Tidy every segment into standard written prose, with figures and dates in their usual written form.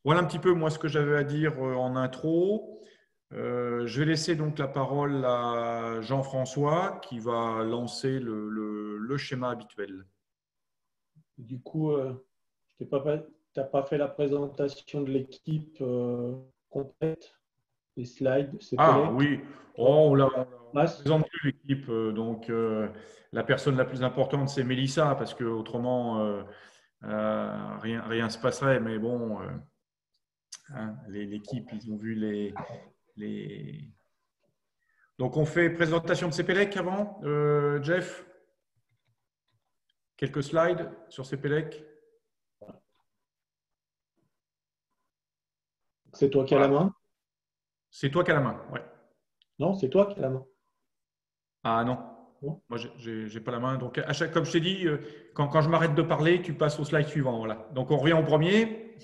Voilà un petit peu moi ce que j'avais à dire en intro. Je vais laisser donc la parole à Jean-François qui va lancer le schéma habituel. Du coup, t'as pas fait la présentation de l'équipe complète, les slides, Ah CPLEC. oui, Toi, oh, tu on la ne masse. présente plus l'équipe. La personne la plus importante, c'est Mélissa, parce que autrement, rien se passerait. Mais bon, hein, l'équipe, ils ont vu les... Donc, on fait présentation de CPLEC avant. Jeff, quelques slides sur CPLEC. C'est toi qui as la Voilà. main? C'est toi qui as la main. Ouais. Non, c'est toi qui as la main. Ah non, Non. moi, j'ai pas la main. Donc, comme je t'ai dit, quand je m'arrête de parler, tu passes au slide suivant. Voilà. Donc, on revient au premier.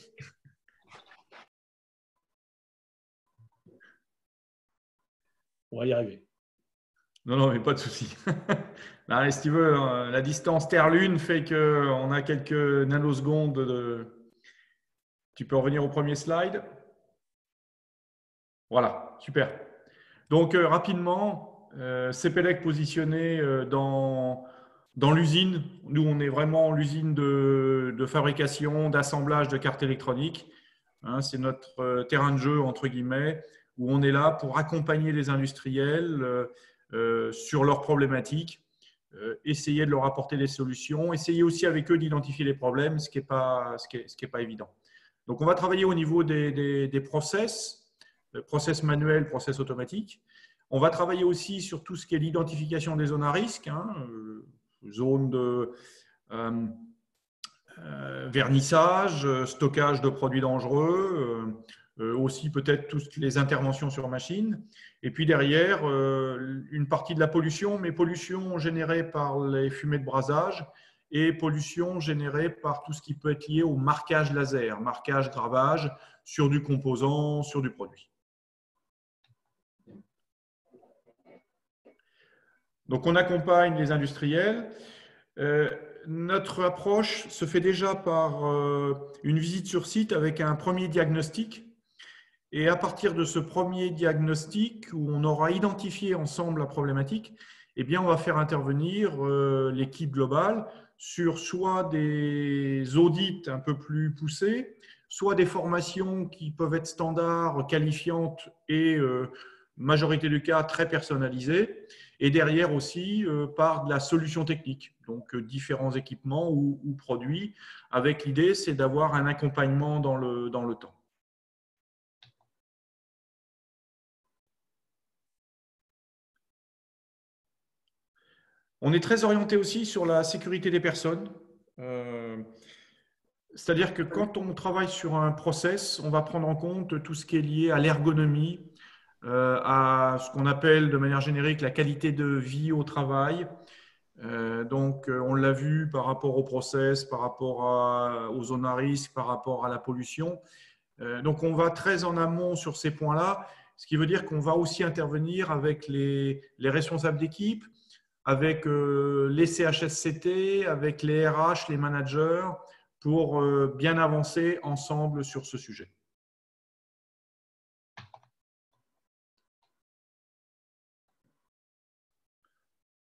On va y arriver. Non, non, mais pas de souci. Là, si tu veux, la distance Terre-Lune fait qu'on a quelques nanosecondes de. Tu peux revenir au premier slide. Voilà, super. Donc, rapidement, CPLEC positionné dans l'usine. Nous, on est vraiment l'usine de fabrication, d'assemblage de cartes électroniques. Hein, c'est notre terrain de jeu, entre guillemets, où on est là pour accompagner les industriels sur leurs problématiques, essayer de leur apporter des solutions, essayer aussi avec eux d'identifier les problèmes, ce qui n'est pas, pas évident. Donc, on va travailler au niveau des process manuels, process automatiques. On va travailler aussi sur tout ce qui est l'identification des zones à risque, hein, zones de vernissage, stockage de produits dangereux, aussi peut-être toutes les interventions sur machine. Et puis derrière, une partie de la pollution, mais pollution générée par les fumées de brasage et pollution générée par tout ce qui peut être lié au marquage laser, marquage, gravage sur du composant, sur du produit. Donc, on accompagne les industriels. Notre approche se fait déjà par une visite sur site avec un premier diagnostic. Et à partir de ce premier diagnostic, où on aura identifié ensemble la problématique, eh bien, on va faire intervenir l'équipe globale sur soit des audits un peu plus poussés, soit des formations qui peuvent être standards, qualifiantes et, majorité du cas, très personnalisées. Et derrière aussi par de la solution technique, donc différents équipements ou produits, avec l'idée, c'est d'avoir un accompagnement dans le temps. On est très orienté aussi sur la sécurité des personnes. C'est-à-dire que quand on travaille sur un process, on va prendre en compte tout ce qui est lié à l'ergonomie, à ce qu'on appelle de manière générique la qualité de vie au travail. On l'a vu par rapport au process, par rapport aux zones à risque, par rapport à la pollution. Donc, on va très en amont sur ces points-là, ce qui veut dire qu'on va aussi intervenir avec les responsables d'équipe, avec les CHSCT, avec les RH, les managers, pour bien avancer ensemble sur ce sujet.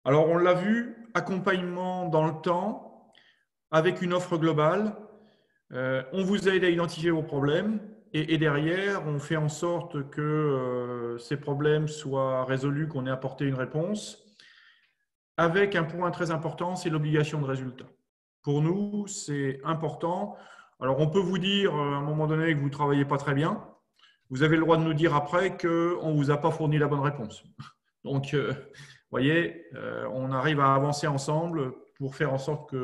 Alors, on l'a vu, accompagnement dans le temps, avec une offre globale. On vous aide à identifier vos problèmes et derrière, on fait en sorte que ces problèmes soient résolus, qu'on ait apporté une réponse. Avec un point très important, c'est l'obligation de résultat. Pour nous, c'est important. Alors, on peut vous dire à un moment donné que vous ne travaillez pas très bien. Vous avez le droit de nous dire après qu'on ne vous a pas fourni la bonne réponse. Donc, vous voyez, on arrive à avancer ensemble pour faire en sorte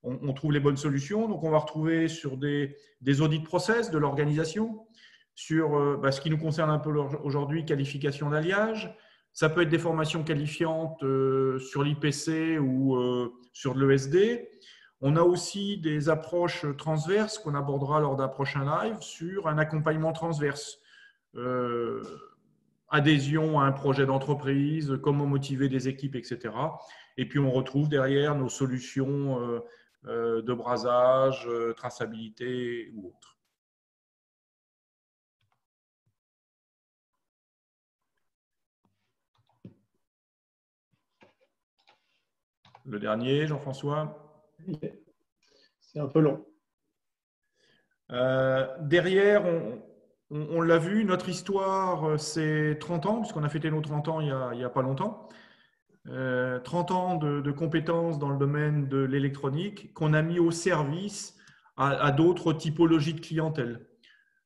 qu'on trouve les bonnes solutions. Donc, on va retrouver sur des audits process de l'organisation, sur ce qui nous concerne un peu aujourd'hui, qualification d'alliage. Ça peut être des formations qualifiantes sur l'IPC ou sur de l'ESD. On a aussi des approches transverses qu'on abordera lors d'un prochain live sur un accompagnement transverse. Adhésion à un projet d'entreprise, comment motiver des équipes, etc. Et puis, on retrouve derrière nos solutions de brasage, traçabilité ou autres. Le dernier, Jean-François. C'est un peu long. Derrière, on l'a vu, notre histoire, c'est 30 ans, puisqu'on a fêté nos 30 ans il y a pas longtemps. 30 ans de compétences dans le domaine de l'électronique qu'on a mis au service à d'autres typologies de clientèle.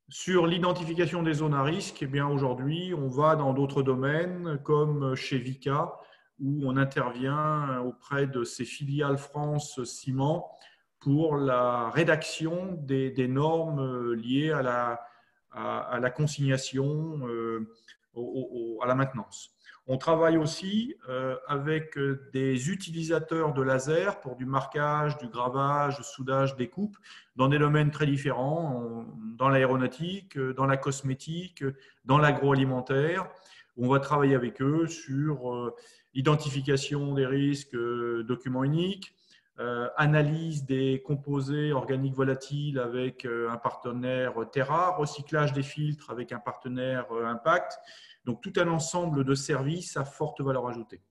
Sur l'identification des zones à risque, eh bien aujourd'hui, on va dans d'autres domaines comme chez Vicat, où on intervient auprès de ses filiales France Ciment pour la rédaction des normes liées à la consignation, à la maintenance. On travaille aussi avec des utilisateurs de laser pour du marquage, du gravage, du soudage, découpe, dans des domaines très différents, dans l'aéronautique, dans la cosmétique, dans l'agroalimentaire. On va travailler avec eux sur identification des risques, documents uniques, analyse des composés organiques volatiles avec un partenaire Terra, recyclage des filtres avec un partenaire Impact. Donc, tout un ensemble de services à forte valeur ajoutée.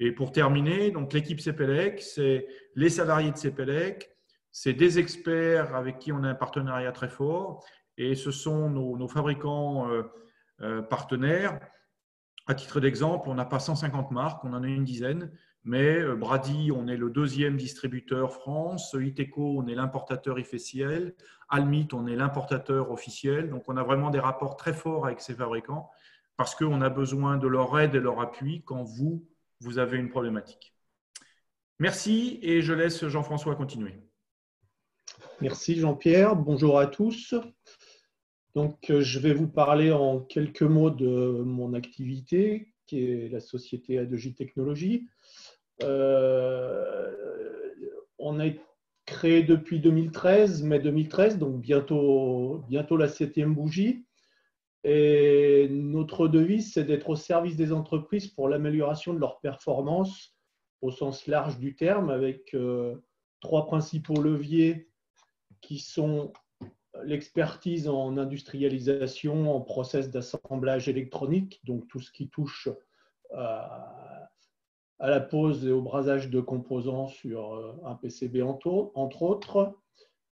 Et pour terminer, donc l'équipe CEPELEC, c'est les salariés de CEPELEC, c'est des experts avec qui on a un partenariat très fort et ce sont nos fabricants partenaires. À titre d'exemple, on n'a pas 150 marques, on en a une dizaine, mais Brady, on est le deuxième distributeur France, Itéco, on est l'importateur officiel, Almit, on est l'importateur officiel. Donc, on a vraiment des rapports très forts avec ces fabricants parce qu'on a besoin de leur aide et leur appui quand vous avez une problématique. Merci et je laisse Jean-François continuer. Merci Jean-Pierre, bonjour à tous. Donc, je vais vous parler en quelques mots de mon activité, qui est la société A2J Technologies. On a créé depuis 2013, mai 2013, donc bientôt la 7e bougie. Et notre devise, c'est d'être au service des entreprises pour l'amélioration de leur performance au sens large du terme, avec 3 principaux leviers qui sont l'expertise en industrialisation, en process d'assemblage électronique, donc tout ce qui touche à la pose et au brasage de composants sur un PCB entre autres,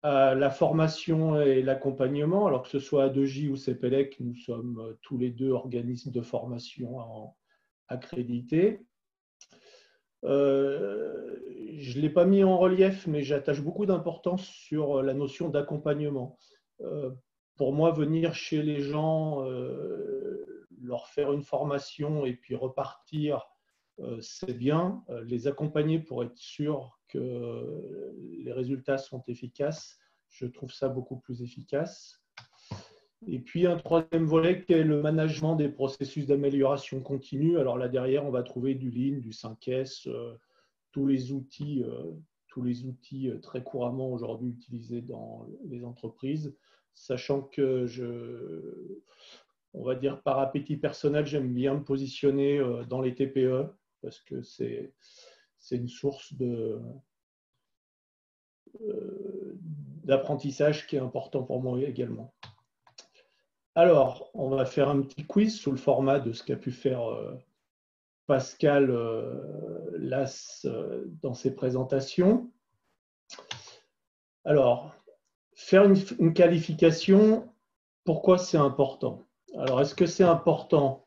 la formation et l'accompagnement, alors que ce soit A2J ou CEPELEC, nous sommes tous les deux organismes de formation accrédités. Je ne l'ai pas mis en relief, mais j'attache beaucoup d'importance sur la notion d'accompagnement. Pour moi, venir chez les gens, leur faire une formation et puis repartir, c'est bien. Les accompagner pour être sûr que les résultats sont efficaces, je trouve ça beaucoup plus efficace. Et puis un troisième volet qui est le management des processus d'amélioration continue. Alors là derrière, on va trouver du Lean, du 5S, tous les outils très couramment aujourd'hui utilisés dans les entreprises, sachant que on va dire par appétit personnel, j'aime bien me positionner dans les TPE parce que c'est une source d'apprentissage qui est important pour moi également. Alors, on va faire un petit quiz sous le format de ce qu'a pu faire Pascal Las dans ses présentations. Alors, faire une qualification, pourquoi c'est important? Alors, est-ce que c'est important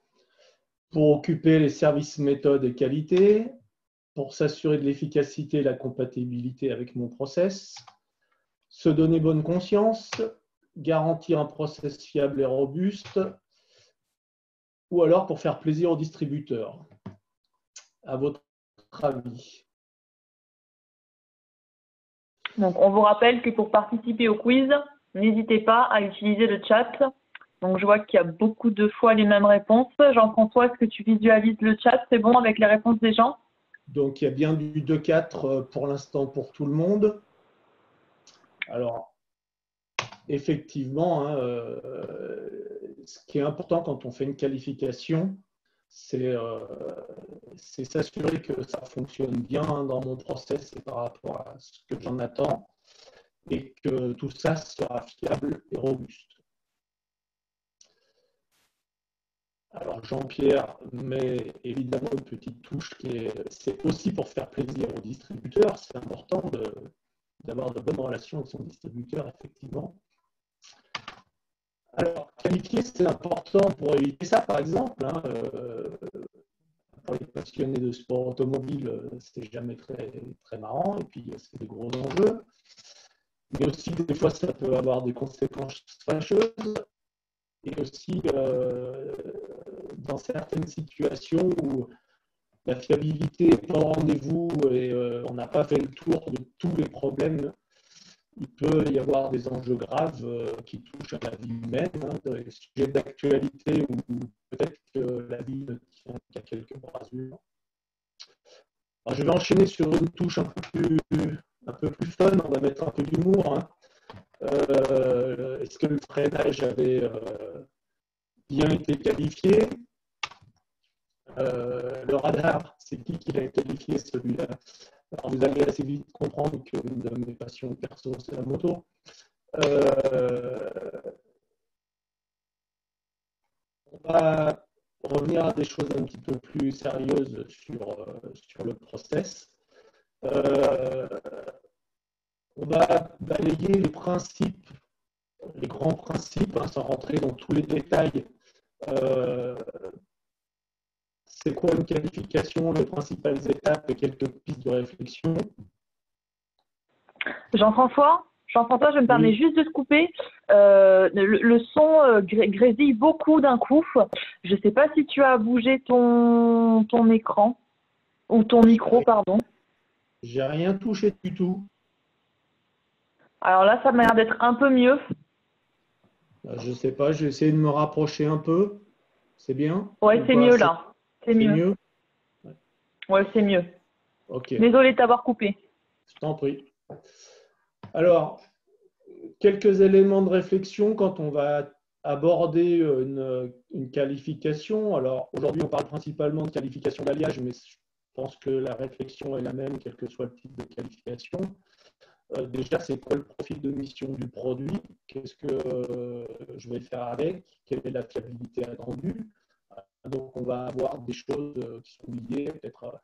pour occuper les services méthodes et qualité, pour s'assurer de l'efficacité et la compatibilité avec mon process, se donner bonne conscience, garantir un process fiable et robuste, ou alors pour faire plaisir aux distributeurs? À votre avis? Donc, on vous rappelle que pour participer au quiz, n'hésitez pas à utiliser le chat. Donc, je vois qu'il y a beaucoup de fois les mêmes réponses. Jean-François, est-ce que tu visualises le chat? C'est bon avec les réponses des gens? Donc, il y a bien du 2-4 pour l'instant pour tout le monde. Alors, effectivement, ce qui est important quand on fait une qualification, c'est s'assurer que ça fonctionne bien dans mon process et par rapport à ce que j'en attends et que tout ça sera fiable et robuste. Alors Jean-Pierre met évidemment une petite touche c'est aussi pour faire plaisir au distributeur. C'est important d'avoir de bonnes relations avec son distributeur, effectivement. Alors, qualifier, c'est important pour éviter ça, par exemple. Hein, pour les passionnés de sport automobile, c'est jamais très, très marrant, et puis c'est des gros enjeux. Mais aussi, des fois, ça peut avoir des conséquences fâcheuses. Et aussi, dans certaines situations où la fiabilité n'est pas au rendez-vous et on n'a pas fait le tour de tous les problèmes, il peut y avoir des enjeux graves qui touchent à la vie humaine, hein, des sujets d'actualité où peut-être que la vie ne tient qu'à quelques brasures. Alors, je vais enchaîner sur une touche un peu plus fun, on va mettre un peu d'humour. Hein. Est-ce que le freinage avait bien été qualifié? Le radar, c'est qui l'a qualifié celui-là? Alors vous allez assez vite comprendre qu'une de mes passions perso, c'est la moto. On va revenir à des choses un petit peu plus sérieuses sur le process. On va balayer les principes, les grands principes, hein, sans rentrer dans tous les détails. C'est quoi une qualification, les principales étapes et quelques pistes de réflexion? Jean-François, je me permets juste de te couper. Le son grésille beaucoup d'un coup. Je ne sais pas si tu as bougé ton écran ou ton micro, pardon. J'ai rien touché du tout. Alors là, ça m'a l'air d'être un peu mieux. Je ne sais pas, je vais essayer de me rapprocher un peu. C'est bien? Ouais, c'est mieux là. C'est mieux. Ouais, c'est mieux. Ok. Désolé de t'avoir coupé. Je t'en prie. Alors, quelques éléments de réflexion quand on va aborder une qualification. Alors, aujourd'hui, on parle principalement de qualification d'alliage, mais je pense que la réflexion est la même, quel que soit le type de qualification. Déjà, c'est quoi le profil de mission du produit? Qu'est-ce que je vais faire avec? Quelle est la fiabilité attendue? Donc, on va avoir des choses qui sont liées peut-être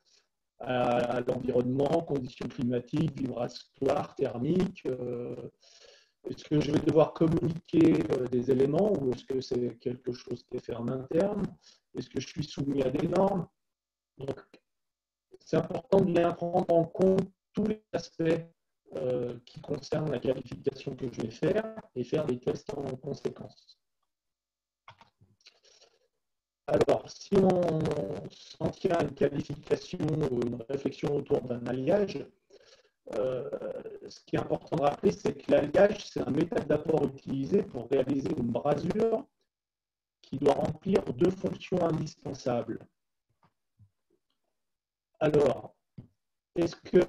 à l'environnement, conditions climatiques, vibratoires, thermiques. Est-ce que je vais devoir communiquer des éléments ou est-ce que c'est quelque chose qui est fait en interne? Est-ce que je suis soumis à des normes? Donc, c'est important de bien prendre en compte tous les aspects qui concernent la qualification que je vais faire et faire des tests en conséquence. Alors, si on s'en tient à une qualification ou une réflexion autour d'un alliage, ce qui est important de rappeler, c'est que l'alliage, c'est un méthode d'apport utilisé pour réaliser une brasure qui doit remplir deux fonctions indispensables. Alors, est-ce que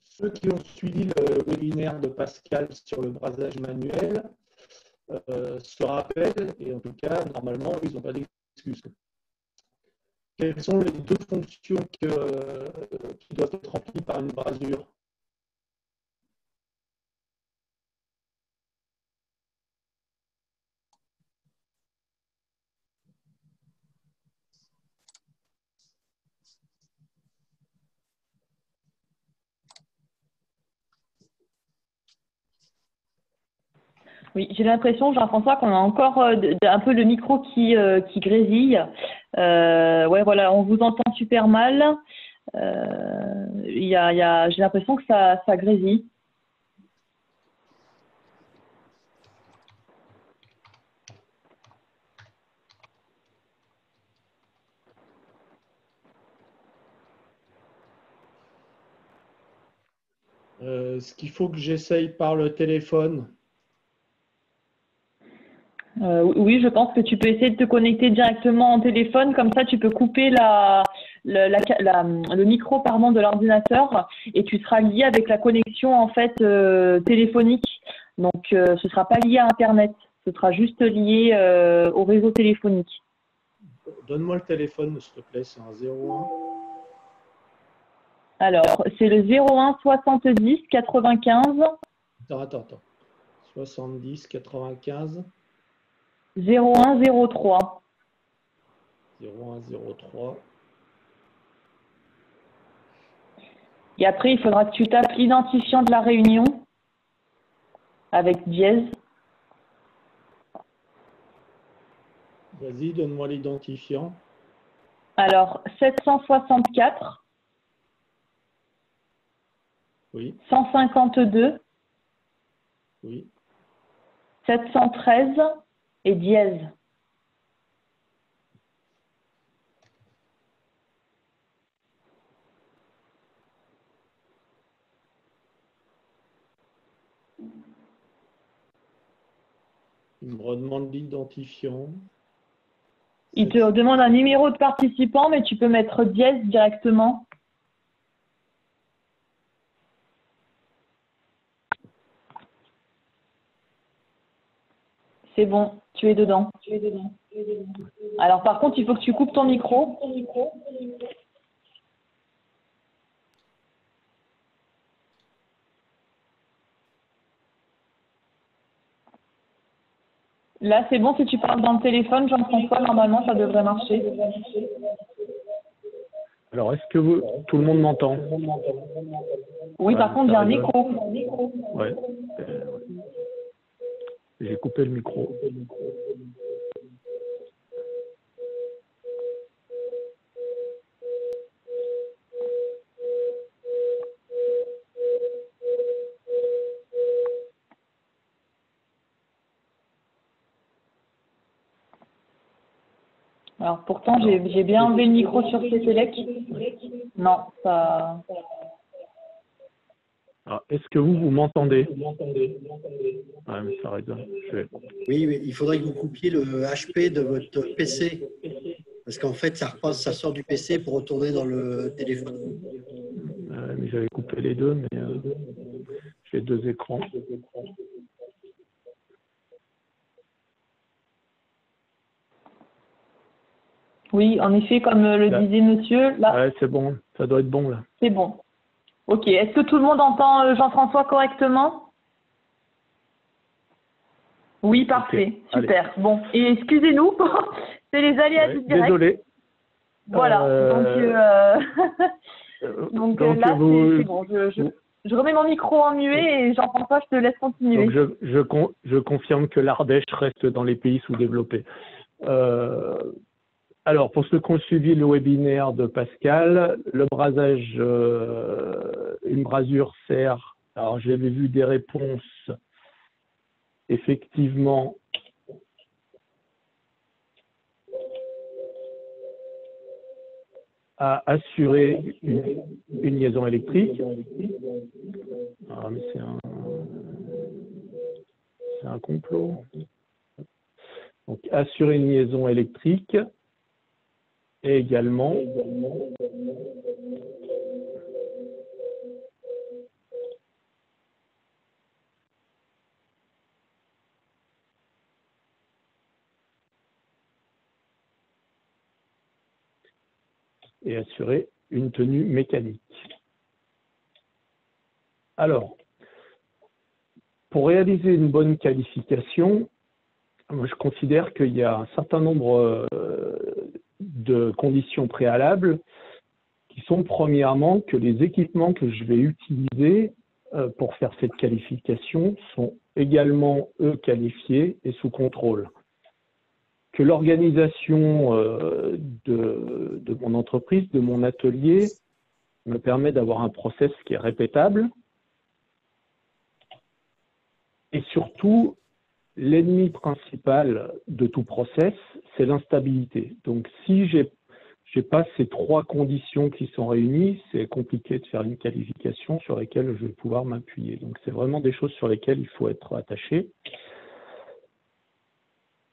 ceux qui ont suivi le webinaire de Pascal sur le brasage manuel se rappellent, et en tout cas, normalement, ils n'ont pas d'excuses. Quelles sont les deux fonctions qui doivent être remplies par une brasure? Oui, j'ai l'impression, Jean-François, qu'on a encore un peu le micro qui grésille. Ouais, voilà, on vous entend super mal. J'ai l'impression que ça grésille. Est-ce qu'il faut que j'essaye par le téléphone? Oui, je pense que tu peux essayer de te connecter directement en téléphone, comme ça tu peux couper le micro de l'ordinateur et tu seras lié avec la connexion en fait téléphonique. Donc ce ne sera pas lié à Internet, ce sera juste lié au réseau téléphonique. Donne-moi le téléphone, s'il te plaît, c'est un 01. Alors, c'est le 01 70 95. Attends. 70 95. 0103. 0103. Et après, il faudra que tu tapes l'identifiant de la réunion avec dièse. Vas-y, donne-moi l'identifiant. Alors, 764, Oui, 152, oui. 713 et dièse. Il me redemande l'identifiant. Il te demande un numéro de participant, mais tu peux mettre dièse directement. C'est bon, tu es dedans. Alors par contre, il faut que tu coupes ton micro. Là, c'est bon, si tu parles dans le téléphone, Jean-François, normalement, ça devrait marcher. Alors, est-ce que tout le monde m'entend? Oui, par contre, j'ai un micro. Ouais. J'ai coupé le micro. Alors pourtant, j'ai bien enlevé le micro sur CCLEC. Non, ça... Est-ce que vous m'entendez? Ouais, mais ça résonne. Oui, mais il faudrait que vous coupiez le HP de votre PC. Parce qu'en fait, ça sort du PC pour retourner dans le téléphone. Mais j'avais coupé les deux, mais j'ai deux écrans. Oui, en effet, comme le disait monsieur, là... Ouais, c'est bon, ça doit être bon là. C'est bon. Ok, est-ce que tout le monde entend Jean-François correctement? Oui, parfait, okay. Super. Allez. Bon, et excusez-nous, c'est les aléas du direct. Désolé. Voilà, donc là, c'est bon, je remets mon micro en muet et Jean-François, je te laisse continuer. Donc je confirme que l'Ardèche reste dans les pays sous-développés. Alors, pour ceux qui ont suivi le webinaire de Pascal, le brasage, une brasure sert, alors j'avais vu des réponses, effectivement, à assurer une liaison électrique. Ah, mais c'est un complot. Donc, assurer une liaison électrique. Et également et assurer une tenue mécanique. Alors, pour réaliser une bonne qualification, moi, je considère qu'il y a un certain nombre de conditions préalables qui sont premièrement que les équipements que je vais utiliser pour faire cette qualification sont également, eux, qualifiés et sous contrôle. Que l'organisation de mon entreprise, de mon atelier, me permet d'avoir un process qui est répétable. Et surtout, l'ennemi principal de tout process, c'est l'instabilité. Donc, si je n'ai pas ces trois conditions qui sont réunies, c'est compliqué de faire une qualification sur lesquelles je vais pouvoir m'appuyer. Donc, c'est vraiment des choses sur lesquelles il faut être attaché.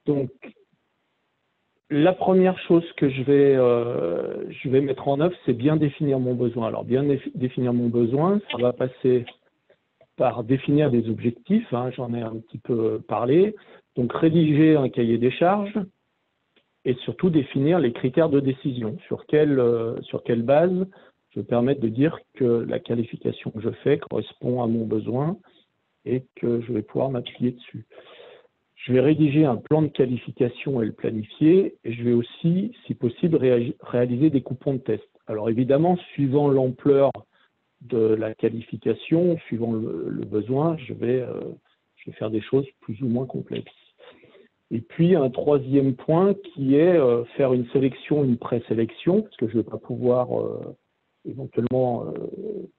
Donc, la première chose que je vais mettre en œuvre, c'est bien définir mon besoin. Alors, bien définir mon besoin, ça va passer par définir des objectifs, hein, j'en ai un petit peu parlé, donc rédiger un cahier des charges et surtout définir les critères de décision, sur quelle base je vais permettre de dire que la qualification que je fais correspond à mon besoin et que je vais pouvoir m'appuyer dessus. Je vais rédiger un plan de qualification et le planifier. Et je vais aussi, si possible, réaliser des coupons de test. Alors évidemment, suivant l'ampleur de la qualification, suivant le besoin, je vais faire des choses plus ou moins complexes. Et puis un troisième point qui est faire une sélection, une présélection, parce que je ne vais pas pouvoir éventuellement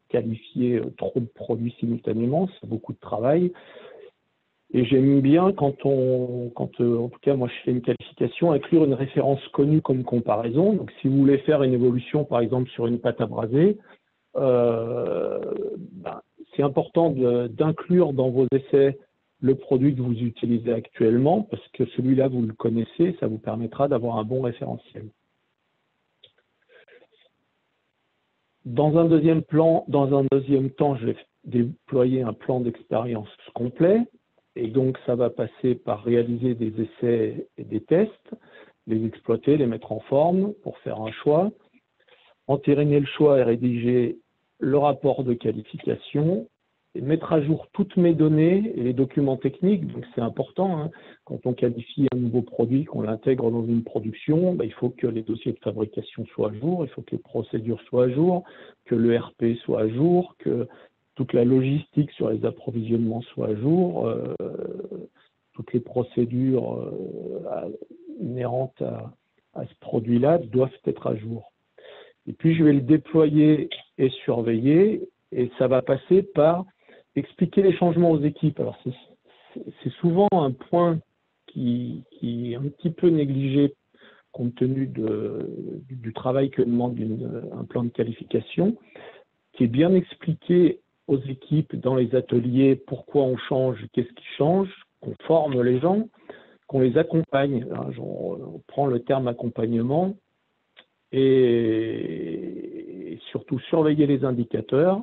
qualifier trop de produits simultanément, c'est beaucoup de travail. Et j'aime bien quand en tout cas moi je fais une qualification, inclure une référence connue comme comparaison. Donc si vous voulez faire une évolution par exemple sur une pâte à braser, c'est important d'inclure dans vos essais le produit que vous utilisez actuellement, parce que celui-là, vous le connaissez, ça vous permettra d'avoir un bon référentiel. Dans un deuxième temps, je vais déployer un plan d'expérience complet, et donc ça va passer par réaliser des essais et des tests, les exploiter, les mettre en forme pour faire un choix, entériner le choix et rédiger le rapport de qualification, et mettre à jour toutes mes données et les documents techniques. Donc c'est important, hein, quand on qualifie un nouveau produit, qu'on l'intègre dans une production, il faut que les dossiers de fabrication soient à jour, il faut que les procédures soient à jour, que le RP soit à jour, que toute la logistique sur les approvisionnements soit à jour, toutes les procédures inhérentes à ce produit-là doivent être à jour. Et puis je vais le déployer et surveiller, et ça va passer par expliquer les changements aux équipes. Alors c'est souvent un point qui est un petit peu négligé compte tenu du travail que demande un plan de qualification, qui est bien expliqué aux équipes dans les ateliers pourquoi on change, qu'est-ce qui change, qu'on forme les gens, qu'on les accompagne. On prend le terme accompagnement, et surtout surveiller les indicateurs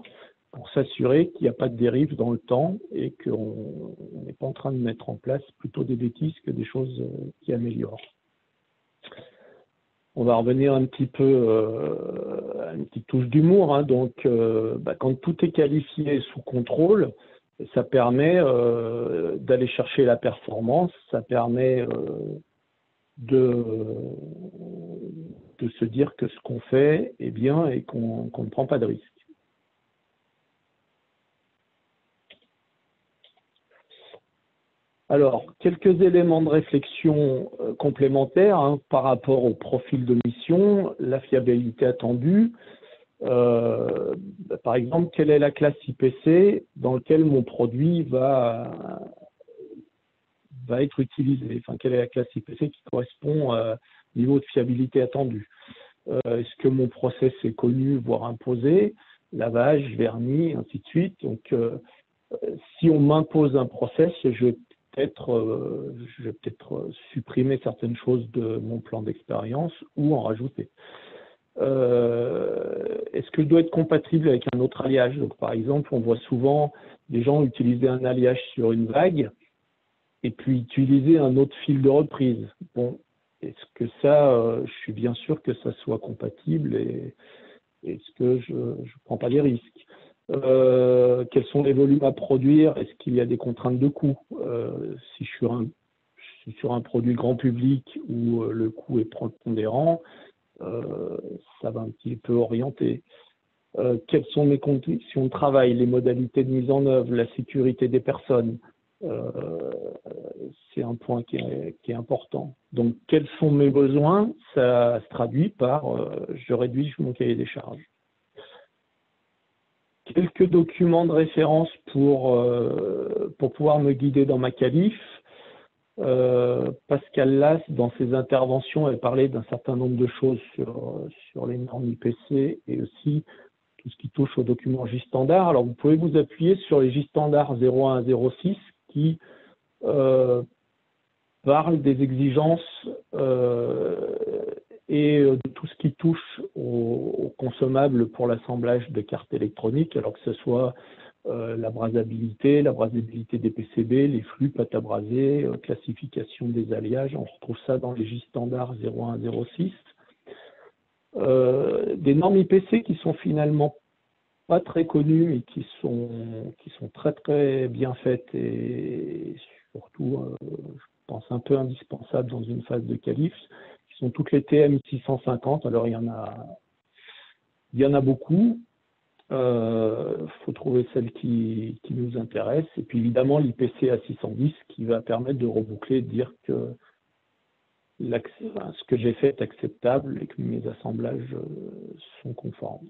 pour s'assurer qu'il n'y a pas de dérive dans le temps et qu'on n'est pas en train de mettre en place plutôt des bêtises que des choses qui améliorent. On va revenir un petit peu à une petite touche d'humour, hein. Donc, quand tout est qualifié sous contrôle, ça permet d'aller chercher la performance, ça permet de se dire que ce qu'on fait est bien et qu'on ne prend pas de risque. Alors, quelques éléments de réflexion complémentaires, hein, par rapport au profil de mission, la fiabilité attendue. Par exemple, quelle est la classe IPC dans laquelle mon produit va être utilisé, enfin, quelle est la classe IPC qui correspond au niveau de fiabilité attendu. Est-ce que mon process est connu, voire imposé, lavage, vernis, ainsi de suite. Donc, si on m'impose un process, je vais peut-être supprimer certaines choses de mon plan d'expérience ou en rajouter. Est-ce que je dois être compatible avec un autre alliage? Donc, par exemple, on voit souvent des gens utiliser un alliage sur une vague et puis utiliser un autre fil de reprise. Bon, est-ce que ça, je suis bien sûr que ça soit compatible et est-ce que je ne prends pas les risques? Quels sont les volumes à produire? Est-ce qu'il y a des contraintes de coût? Si je suis sur un produit grand public où le coût est prépondérant, ça va un petit peu orienter. Quelles sont mes conditions de travail, les modalités de mise en œuvre, la sécurité des personnes? C'est un point qui est important. Donc, quels sont mes besoins? Ça se traduit par je rédige mon cahier des charges. Quelques documents de référence pour pouvoir me guider dans ma qualif. Pascal Lass, dans ses interventions, elle parlait d'un certain nombre de choses sur les normes IPC et aussi tout ce qui touche aux documents J-Standard. Alors, vous pouvez vous appuyer sur les J-Standard 01 à 06 qui parlent des exigences et de tout ce qui touche aux consommables pour l'assemblage de cartes électroniques, alors que ce soit l'abrasabilité des PCB, les flux, pâte à braser, classification des alliages. On retrouve ça dans les J-Standard 01 à 06. Des normes IPC qui sont finalement pas très connues et qui sont très très bien faites et surtout pense, un peu indispensables dans une phase de qualif, qui sont toutes les TM 650. Alors, il y en a beaucoup. Faut trouver celle qui nous intéresse. Et puis, évidemment, l'IPC à 610 qui va permettre de reboucler, de dire que ce que j'ai fait est acceptable et que mes assemblages sont conformes.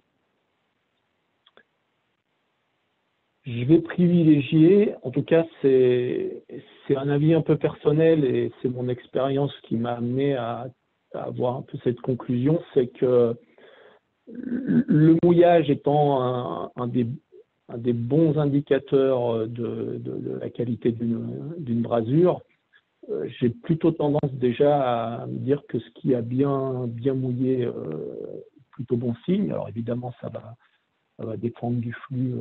Je vais privilégier, en tout cas c'est un avis un peu personnel et c'est mon expérience qui m'a amené à avoir un peu cette conclusion, c'est que le mouillage étant un des bons indicateurs de la qualité d'une brasure, j'ai plutôt tendance déjà à me dire que ce qui a bien mouillé est plutôt bon signe. Alors évidemment, ça va dépendre du flux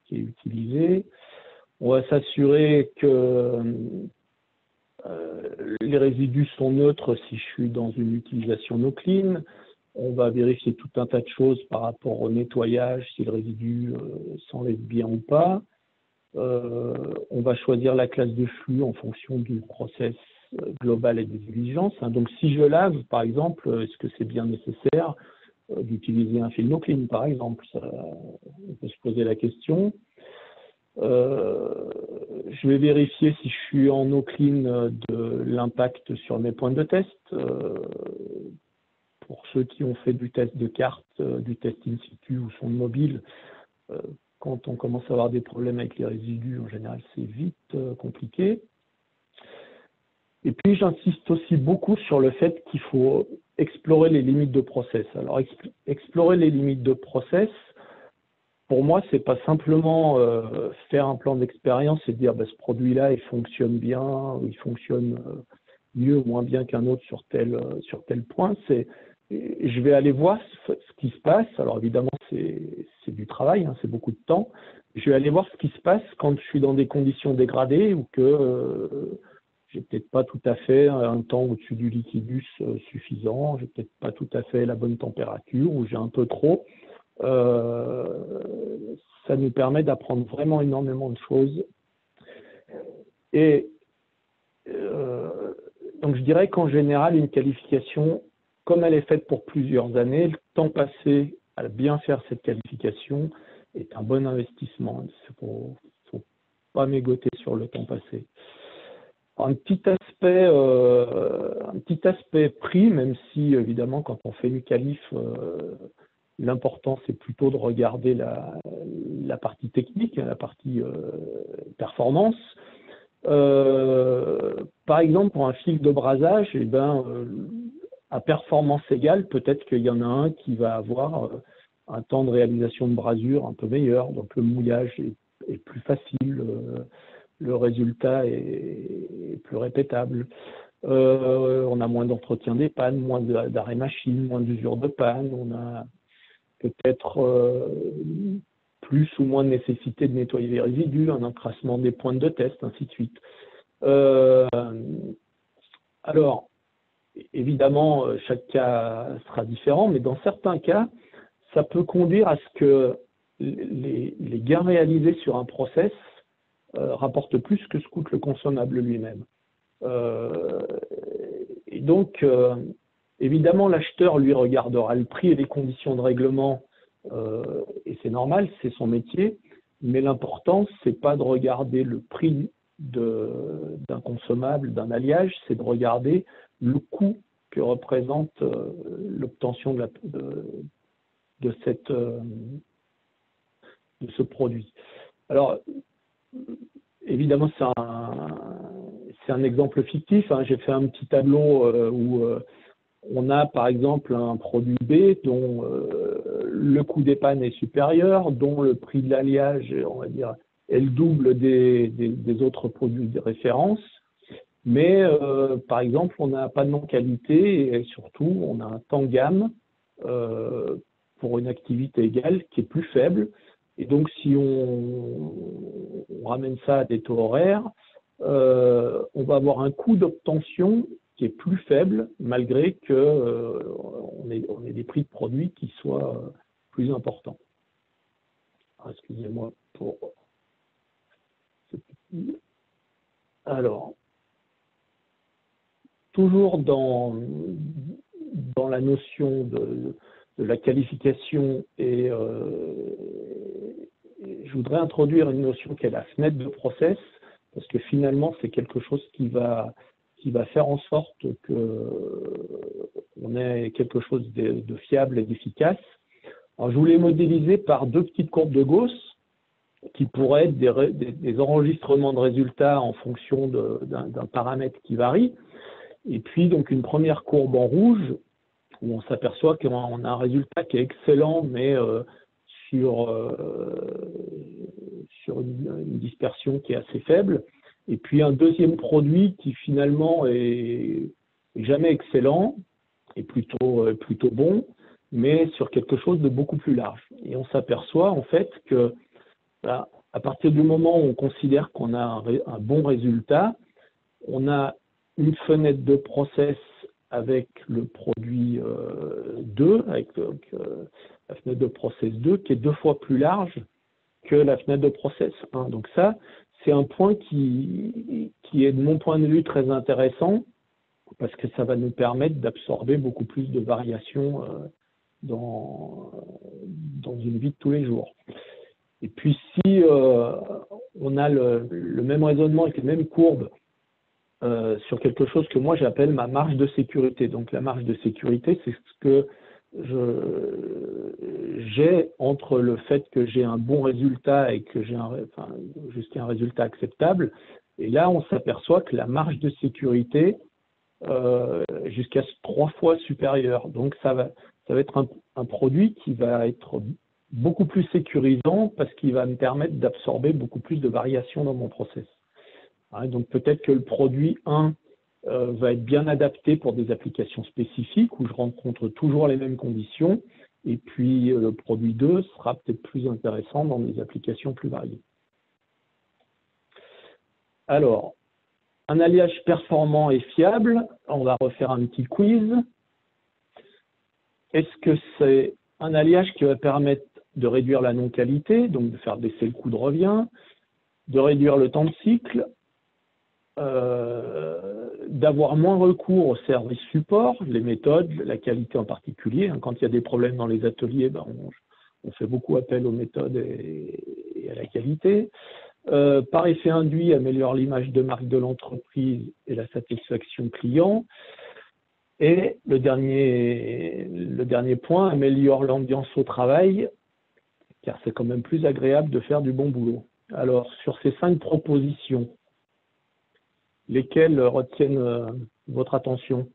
qui est utilisé. On va s'assurer que les résidus sont neutres si je suis dans une utilisation no clean. On va vérifier tout un tas de choses par rapport au nettoyage, si le résidu s'enlève bien ou pas. On va choisir la classe de flux en fonction du process global et des exigences. Donc, si je lave, par exemple, est-ce que c'est bien nécessaire d'utiliser un fil no clean, par exemple? On peut se poser la question. Je vais vérifier si je suis en no clean de l'impact sur mes points de test. Pour ceux qui ont fait du test de carte, du test in situ ou sont mobiles, quand on commence à avoir des problèmes avec les résidus, en général, c'est vite compliqué. Et puis, j'insiste aussi beaucoup sur le fait qu'il faut explorer les limites de process. Alors, explorer les limites de process, pour moi, c'est pas simplement faire un plan d'expérience et dire ce produit-là, il fonctionne bien, il fonctionne mieux ou moins bien qu'un autre sur tel point. Je vais aller voir ce qui se passe. Alors évidemment, c'est du travail, c'est beaucoup de temps. Je vais aller voir ce qui se passe quand je suis dans des conditions dégradées ou que j'ai peut-être pas tout à fait un temps au-dessus du liquidus suffisant, j'ai peut-être pas tout à fait la bonne température ou j'ai un peu trop. Ça nous permet d'apprendre vraiment énormément de choses. Et donc je dirais qu'en général, une qualification, comme elle est faite pour plusieurs années, le temps passé à bien faire cette qualification est un bon investissement. Il ne faut pas mégoter sur le temps passé. Un petit aspect prix, même si évidemment quand on fait une qualif, l'important c'est plutôt de regarder la partie technique, la partie performance. Par exemple, pour un fil de brasage, à performance égale, peut-être qu'il y en a un qui va avoir un temps de réalisation de brasure un peu meilleur, donc le mouillage est plus facile, le résultat est plus répétable. On a moins d'entretien des pannes, moins d'arrêt machine, moins d'usure de panne, on a peut-être plus ou moins de nécessité de nettoyer les résidus, un encrassement des pointes de test, ainsi de suite. Alors, évidemment, chaque cas sera différent, mais dans certains cas, ça peut conduire à ce que les gains réalisés sur un process rapportent plus que ce coûte le consommable lui-même. Et donc, évidemment, l'acheteur, lui, regardera le prix et les conditions de règlement, et c'est normal, c'est son métier, mais l'important, c'est pas de regarder le prix d'un consommable, d'un alliage, c'est de regarder le coût que représente l'obtention de ce produit. Alors, évidemment, c'est un exemple fictif. J'ai fait un petit tableau où on a par exemple un produit B dont le coût des pannes est supérieur, dont le prix de l'alliage, on va dire, est le double des autres produits de référence. Mais par exemple, on n'a pas de non-qualité et surtout, on a un temps gamme pour une activité égale qui est plus faible. Et donc, si on ramène ça à des taux horaires, on va avoir un coût d'obtention qui est plus faible, malgré qu'on ait des prix de produits qui soient plus importants. Excusez-moi pour ce petit. Alors, toujours dans la notion de la qualification et je voudrais introduire une notion qui est la fenêtre de process, parce que finalement, c'est quelque chose qui va faire en sorte qu'on ait quelque chose de fiable et d'efficace. Alors, je voulais modéliser par deux petites courbes de Gauss qui pourraient être des enregistrements de résultats en fonction d'un paramètre qui varie. Et puis, donc, une première courbe en rouge où on s'aperçoit qu'on a un résultat qui est excellent, mais sur une dispersion qui est assez faible. Et puis, un deuxième produit qui, finalement, est jamais excellent, est plutôt bon, mais sur quelque chose de beaucoup plus large. Et on s'aperçoit, en fait, que à partir du moment où on considère qu'on a un bon résultat, on a une fenêtre de process avec le produit 2, avec la fenêtre de process 2, qui est 2 fois plus large que la fenêtre de process 1. Donc ça, c'est un point qui est, de mon point de vue, très intéressant, parce que ça va nous permettre d'absorber beaucoup plus de variations dans une vie de tous les jours. Et puis, si on a le même raisonnement avec les mêmes courbes sur quelque chose que moi j'appelle ma marge de sécurité. Donc la marge de sécurité, c'est ce que j'ai entre le fait que j'ai un bon résultat et que j'ai jusqu'à un résultat acceptable. Et là, on s'aperçoit que la marge de sécurité jusqu'à 3 fois supérieure. Donc ça va être un produit qui va être beaucoup plus sécurisant parce qu'il va me permettre d'absorber beaucoup plus de variations dans mon process. Donc peut-être que le produit 1 va être bien adapté pour des applications spécifiques où je rencontre toujours les mêmes conditions, et puis le produit 2 sera peut-être plus intéressant dans des applications plus variées. Alors, un alliage performant et fiable, on va refaire un petit quiz. Est-ce que c'est un alliage qui va permettre de réduire la non-qualité, donc de faire baisser le coût de revient, de réduire le temps de cycle, d'avoir moins recours aux services support, les méthodes, la qualité en particulier. Quand il y a des problèmes dans les ateliers, on fait beaucoup appel aux méthodes et à la qualité. Par effet induit, améliore l'image de marque de l'entreprise et la satisfaction client. Et le dernier point, améliore l'ambiance au travail, car c'est quand même plus agréable de faire du bon boulot. Alors, sur ces 5 propositions, lesquelles retiennent votre attention?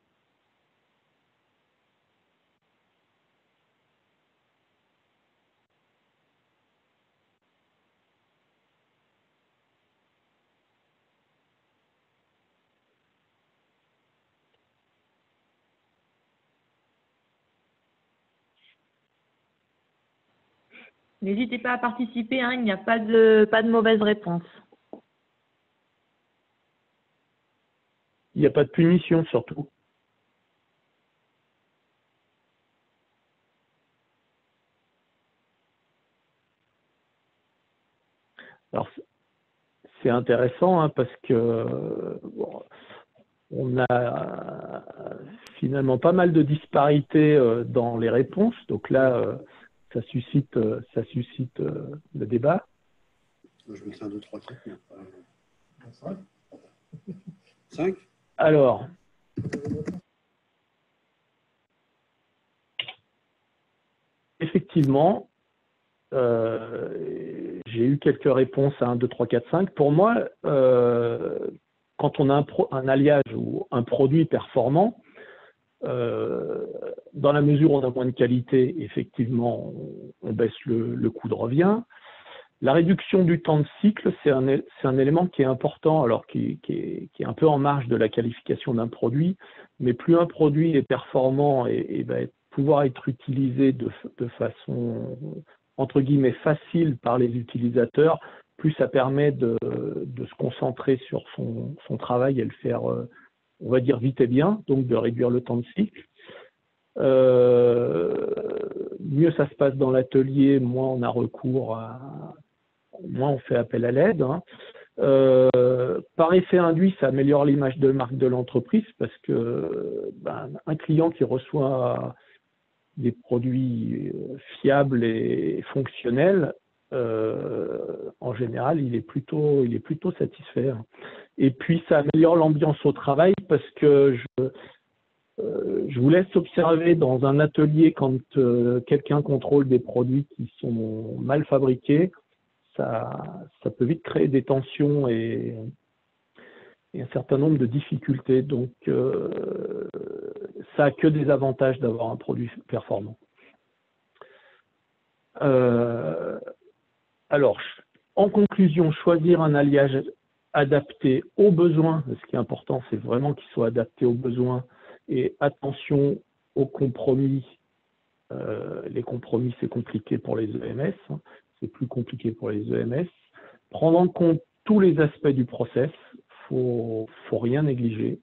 N'hésitez pas à participer, il n'y a pas de mauvaise réponse. Il n'y a pas de punition surtout. Alors, c'est intéressant parce que on a finalement pas mal de disparités dans les réponses. Donc là, ça suscite le débat. Je mettrai un 2, 3, 4. 5. Alors, effectivement, j'ai eu quelques réponses à 1, 2, 3, 4, 5. Pour moi, quand on a un alliage ou un produit performant, dans la mesure où on a moins de qualité, effectivement, on baisse le coût de revient. La réduction du temps de cycle, c'est un élément qui est important, alors qui est un peu en marge de la qualification d'un produit, mais plus un produit est performant et va pouvoir être utilisé de façon, entre guillemets, facile par les utilisateurs, plus ça permet de se concentrer sur son travail et le faire, on va dire, vite et bien, donc de réduire le temps de cycle. Mieux ça se passe dans l'atelier, moins on a recours moins on fait appel à l'aide. Par effet induit, ça améliore l'image de marque de l'entreprise parce que un client qui reçoit des produits fiables et fonctionnels, en général, il est plutôt satisfait. Et puis, ça améliore l'ambiance au travail parce que je vous laisse observer dans un atelier quand quelqu'un contrôle des produits qui sont mal fabriqués, ça peut vite créer des tensions et un certain nombre de difficultés. Donc, ça n'a que des avantages d'avoir un produit performant. Alors, en conclusion, choisir un alliage adapté aux besoins. Ce qui est important, c'est vraiment qu'il soit adapté aux besoins. Et attention aux compromis. Les compromis, c'est compliqué pour les EMS. C'est plus compliqué pour les EMS. Prendre en compte tous les aspects du process. Faut rien négliger.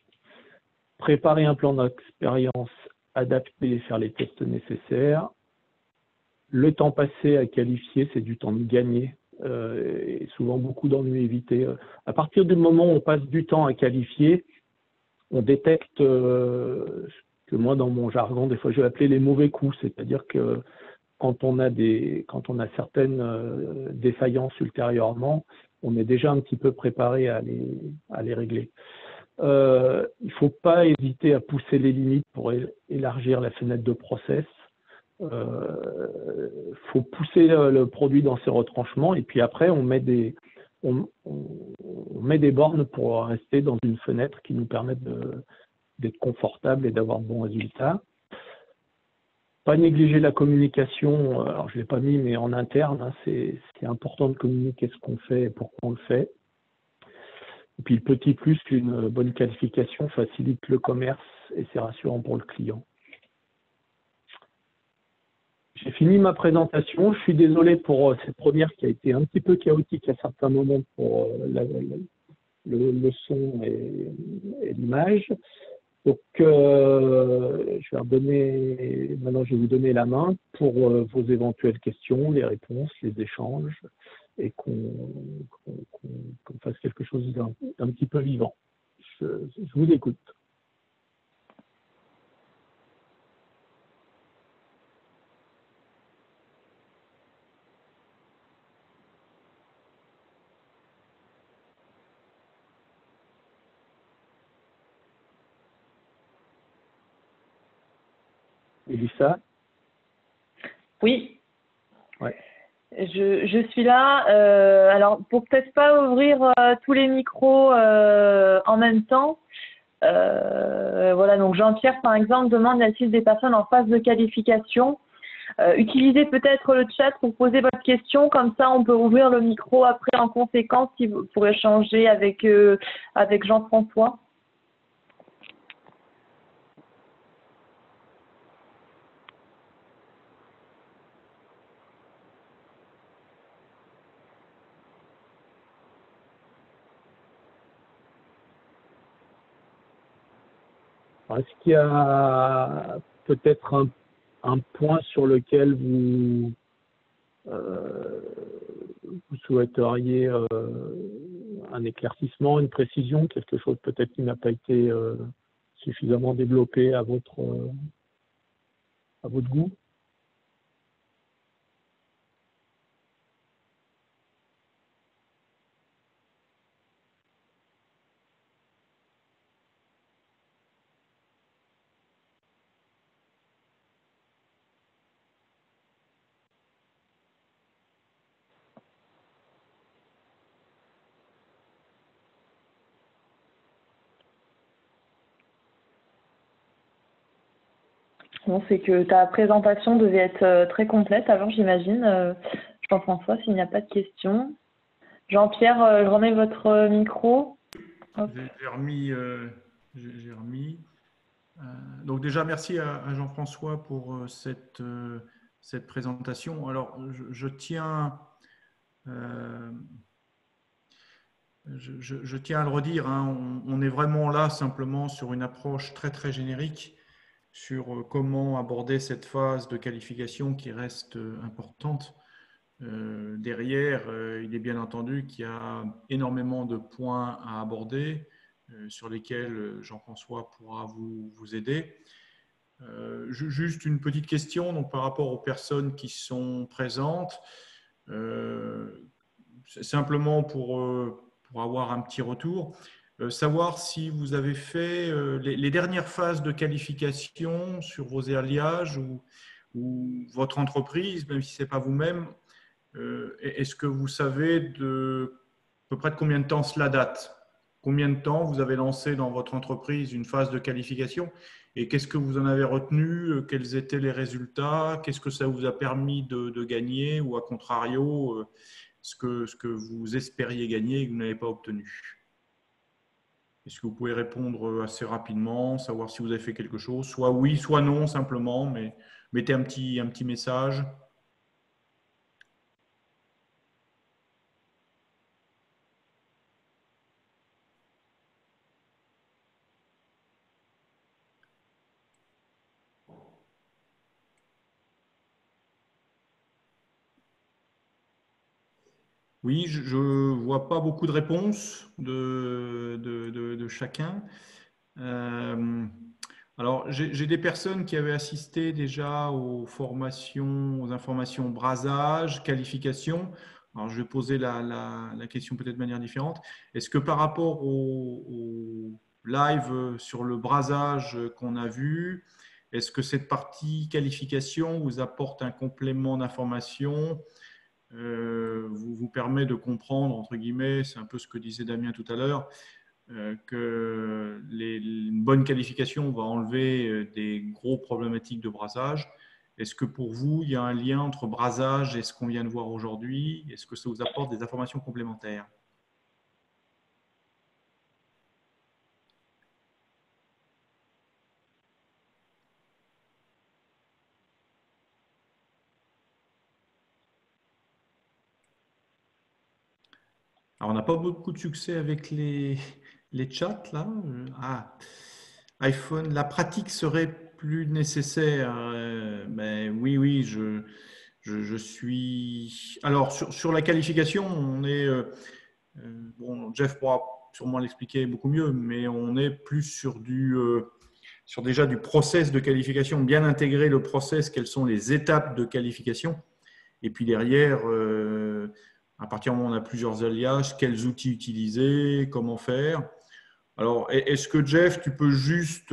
Préparer un plan d'expérience adapté et faire les tests nécessaires. Le temps passé à qualifier, c'est du temps de gagner et souvent beaucoup d'ennuis évités. À partir du moment où on passe du temps à qualifier, on détecte ce que moi, dans mon jargon, des fois, je vais appeler les mauvais coups. C'est-à-dire que quand on a certaines défaillances ultérieurement, on est déjà un petit peu préparé à les régler. Il ne faut pas hésiter à pousser les limites pour élargir la fenêtre de process. Faut pousser le produit dans ses retranchements et puis après on met des bornes pour rester dans une fenêtre qui nous permette d'être confortable et d'avoir de bons résultats. Pas négliger la communication, alors je ne l'ai pas mis mais en interne, c'est important de communiquer ce qu'on fait et pourquoi on le fait. Et puis le petit plus qu'une bonne qualification facilite le commerce et c'est rassurant pour le client. J'ai fini ma présentation. Je suis désolé pour cette première qui a été un petit peu chaotique à certains moments pour le son et l'image. Donc, maintenant je vais vous donner la main pour vos éventuelles questions, les réponses, les échanges et qu'on fasse quelque chose d'un petit peu vivant. Je vous écoute. Elissa? Oui. Ouais. Je suis là. Alors, pour peut-être pas ouvrir tous les micros en même temps, voilà, donc Jean-Pierre, par exemple, demande y a-t-il des personnes en phase de qualification. Utilisez peut-être le chat pour poser votre question, comme ça on peut ouvrir le micro après en conséquence si vous pourrez échanger avec Jean-François. Est-ce qu'il y a peut-être un point sur lequel vous souhaiteriez un éclaircissement, une précision, quelque chose peut-être qui n'a pas été suffisamment développé à votre goût? Bon, c'est que ta présentation devait être très complète alors, j'imagine. Jean-François, s'il n'y a pas de questions. Jean-Pierre, je remets votre micro. J'ai remis. Donc déjà, merci à Jean-François pour cette présentation. Alors, je tiens à le redire, hein, on est vraiment là simplement sur une approche très très générique sur comment aborder cette phase de qualification qui reste importante. Derrière, il est bien entendu qu'il y a énormément de points à aborder sur lesquels Jean-François pourra vous aider. Juste une petite question donc, par rapport aux personnes qui sont présentes. Simplement pour avoir un petit retour, savoir si vous avez fait les dernières phases de qualification sur vos alliages ou votre entreprise, même si ce n'est pas vous-même. Est-ce que vous savez à peu près de combien de temps cela date? Combien de temps vous avez lancé dans votre entreprise une phase de qualification et qu'est-ce que vous en avez retenu? Quels étaient les résultats? Qu'est-ce que ça vous a permis de gagner ou à contrario, ce que vous espériez gagner et que vous n'avez pas obtenu? Est-ce que vous pouvez répondre assez rapidement, savoir si vous avez fait quelque chose? Soit oui, soit non simplement, mais mettez un petit message. Oui, je ne vois pas beaucoup de réponses de chacun. Alors, j'ai des personnes qui avaient assisté déjà aux formations, aux informations brasage, qualification. Alors, je vais poser la question peut-être de manière différente. Est-ce que par rapport au live sur le brasage qu'on a vu, est-ce que cette partie qualification vous apporte un complément d'information, vous permet de comprendre, entre guillemets, c'est un peu ce que disait Damien tout à l'heure, que une bonne qualification va enlever des gros problématiques de brasage. Est-ce que pour vous, il y a un lien entre brasage et ce qu'on vient de voir aujourd'hui? Est-ce que ça vous apporte des informations complémentaires? Alors, on n'a pas beaucoup de succès avec les chats, là. iPhone, la pratique serait plus nécessaire. Mais oui, je suis… Alors, sur la qualification, on est… bon, Jeff pourra sûrement l'expliquer beaucoup mieux, mais on est plus sur sur déjà du process de qualification, bien intégrer le process, quelles sont les étapes de qualification. Et puis derrière, à partir du moment où on a plusieurs alliages, quels outils utiliser, comment faire. Alors, est-ce que Jeff, tu peux juste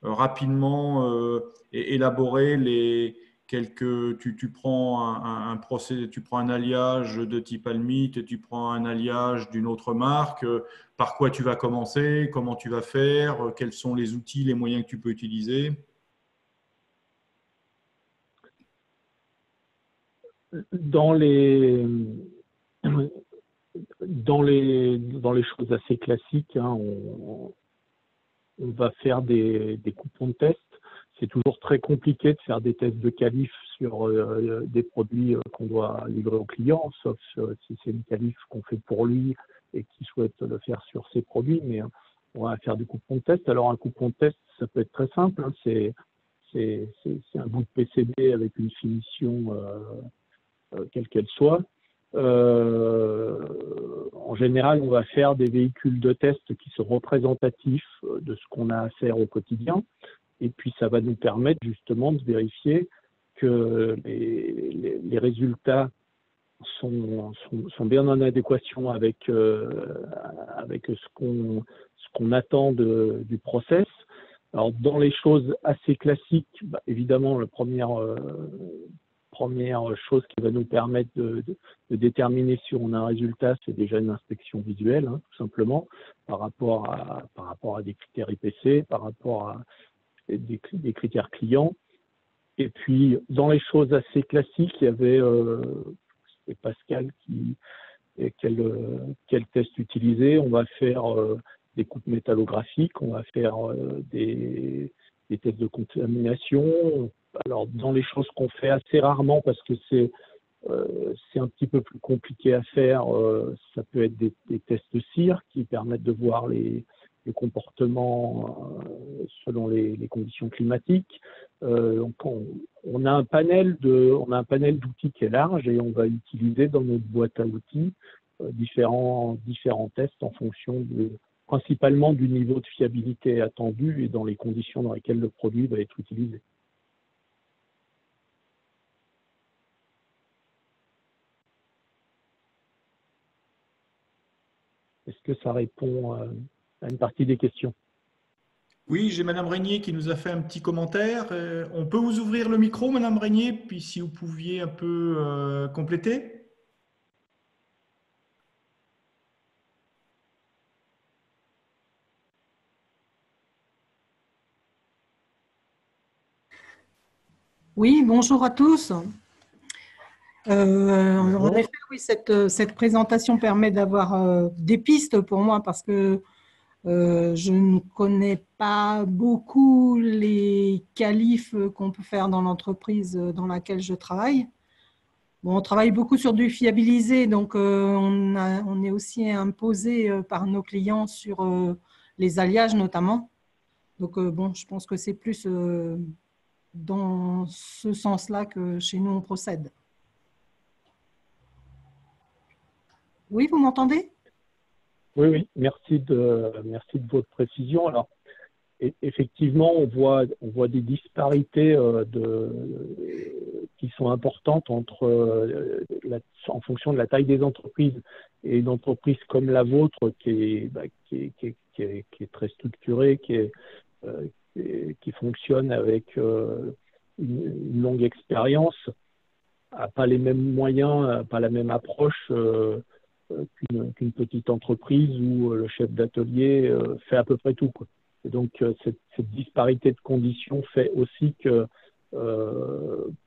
rapidement élaborer les quelques… Tu prends un procès, tu prends un alliage de type Almite, tu prends un alliage d'une autre marque, par quoi tu vas commencer, comment tu vas faire, quels sont les outils, les moyens que tu peux utiliser? Dans les choses assez classiques, hein, on va faire des coupons de test. C'est toujours très compliqué de faire des tests de qualif sur des produits qu'on doit livrer au client, sauf si c'est une qualif qu'on fait pour lui et qu'il souhaite le faire sur ses produits. Mais on va faire des coupons de test. Alors, un coupon de test, ça peut être très simple. Hein, c'est un bout de PCB avec une finition quelle qu'elle soit. En général, on va faire des véhicules de test qui sont représentatifs de ce qu'on a à faire au quotidien. Et puis, ça va nous permettre justement de vérifier que les résultats sont bien en adéquation avec ce qu'on attend du process. Alors, dans les choses assez classiques, évidemment, la première chose qui va nous permettre de déterminer si on a un résultat, c'est déjà une inspection visuelle, hein, tout simplement, par rapport à des critères IPC, par rapport à des critères clients. Et puis, dans les choses assez classiques, il y avait Pascal quel test utiliser. On va faire des coupes métallographiques, on va faire des tests de contamination. Alors, dans les choses qu'on fait assez rarement, parce que c'est un petit peu plus compliqué à faire, ça peut être des tests de cire qui permettent de voir le comportement selon les conditions climatiques. Donc on a un panel d'outils qui est large et on va utiliser dans notre boîte à outils différents tests en fonction principalement du niveau de fiabilité attendu et dans les conditions dans lesquelles le produit va être utilisé. Est-ce que ça répond à une partie des questions? Oui, j'ai Madame Régnier qui nous a fait un petit commentaire. On peut vous ouvrir le micro, Madame Régnier, puis si vous pouviez un peu compléter. Oui, bonjour à tous. En effet, oui, cette présentation permet d'avoir des pistes pour moi parce que je ne connais pas beaucoup les qualifs qu'on peut faire dans l'entreprise dans laquelle je travaille. Bon, on travaille beaucoup sur du fiabilisé, donc on est aussi imposé par nos clients sur les alliages notamment. Donc bon, je pense que c'est plus dans ce sens-là que chez nous on procède. Oui, vous m'entendez? Oui, oui, merci de votre précision. Alors, effectivement, on voit des disparités qui sont importantes entre en fonction de la taille des entreprises et une entreprise comme la vôtre qui est très structurée, qui fonctionne avec une longue expérience, n'a pas les mêmes moyens, pas la même approche qu'une petite entreprise où le chef d'atelier fait à peu près tout, quoi. Et donc, cette disparité de conditions fait aussi que,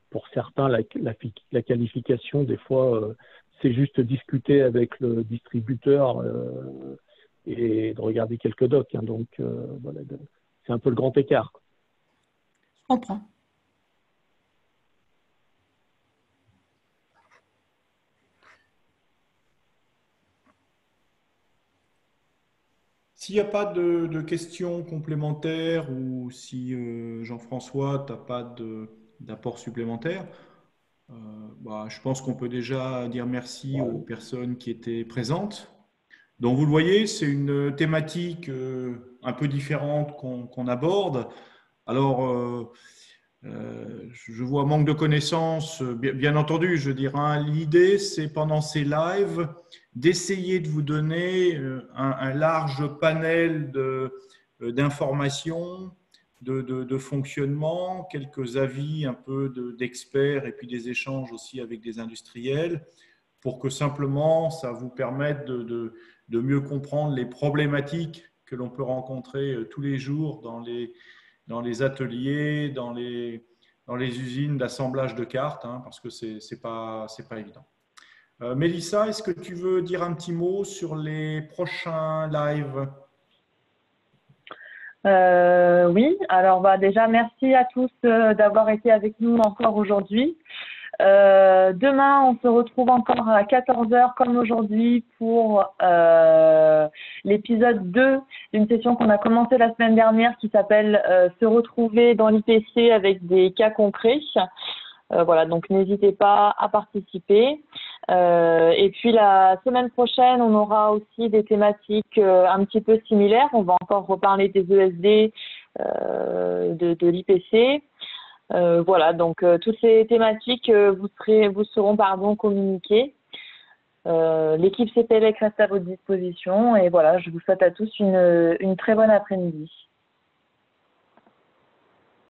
pour certains, la qualification, des fois, c'est juste discuter avec le distributeur et de regarder quelques docs. Hein. Donc, voilà, c'est un peu le grand écart. Je comprends. S'il n'y a pas de questions complémentaires ou si Jean-François, tu n'as pas d'apport supplémentaire, je pense qu'on peut déjà dire merci aux personnes qui étaient présentes. Donc vous le voyez, c'est une thématique un peu différente qu'on aborde. Alors, je vois manque de connaissances, bien entendu, je dirais. Hein, l'idée, c'est pendant ces lives d'essayer de vous donner un large panel d'informations, de fonctionnement, quelques avis un peu d'experts et puis des échanges aussi avec des industriels pour que simplement ça vous permette de mieux comprendre les problématiques que l'on peut rencontrer tous les jours dans les ateliers, dans les usines d'assemblage de cartes, hein, parce que c'est pas évident. Mélissa, est-ce que tu veux dire un petit mot sur les prochains lives? Oui, alors déjà merci à tous d'avoir été avec nous encore aujourd'hui. Demain, on se retrouve encore à 14 h comme aujourd'hui pour l'épisode 2 d'une session qu'on a commencé la semaine dernière qui s'appelle Se retrouver dans l'IPC avec des cas concrets. Voilà, donc n'hésitez pas à participer. Et puis la semaine prochaine, on aura aussi des thématiques un petit peu similaires. On va encore reparler des ESD, de l'IPC. Voilà, donc toutes ces thématiques vous seront communiquées. L'équipe CPLEC reste à votre disposition et voilà, je vous souhaite à tous une très bonne après-midi.